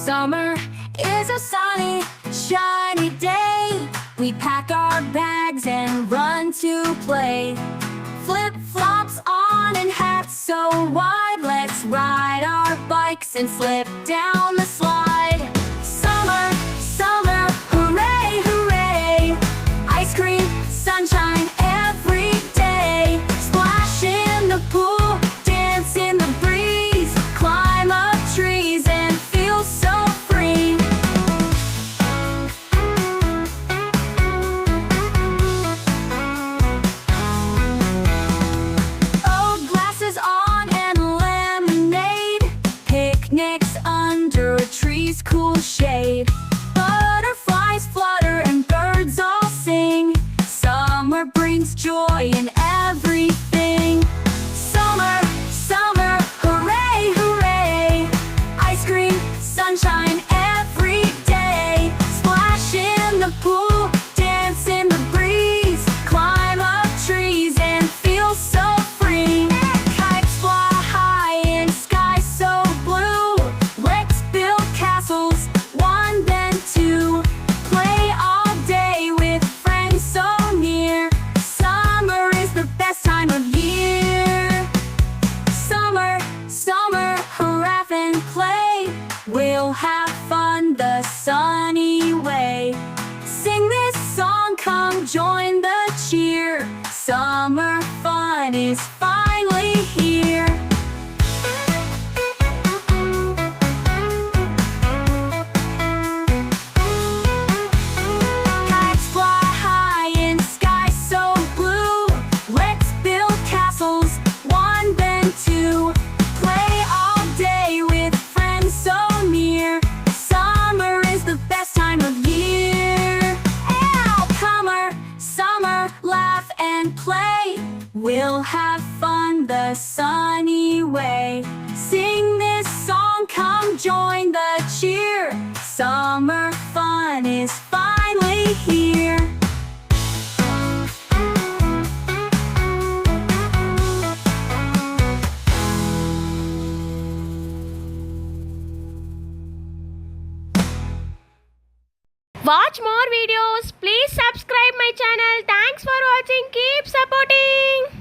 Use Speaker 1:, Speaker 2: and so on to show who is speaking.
Speaker 1: Summer is a sunny, shiny day. We pack our bags and run to play. Flip-flops on and hats so wide. Let's ride our bikes and slip down the slide. Summer, summer, hooray, hooray. Ice cream, sunshine every day. Splash in the pool, dance in the breeze. Climb up trees and feel so free. Oh, glasses on and lemonade. Picnics under a tree's cool shade. Butterflies flutter and birds all sing. Summer brings joy in everything. Summer, summer, hooray, hooray. Ice cream, sunshine every day. Splash in the pool, dance in the breeze. Climb up trees and feel so free. Kites fly high in sky so blue. Let's build castles, one then two. Play all day with friends so near. Summer is the best time of year. Summer, summer, hurrah and play. We'll have fun the sunny way. Sing this song, come join the cheer. Summer fun is finally here. Kites fly high in sky so blue. Let's build castles, one then two. Play all day with friends so near. Summer is the best time of year. Ow, comer, summer, laugh and play. We'll have fun the sunny way. Sing this song, come join the cheer. Summer fun is finally here.
Speaker 2: Watch more videos. Please subscribe my channel. Thanks for watching. Keep supporting.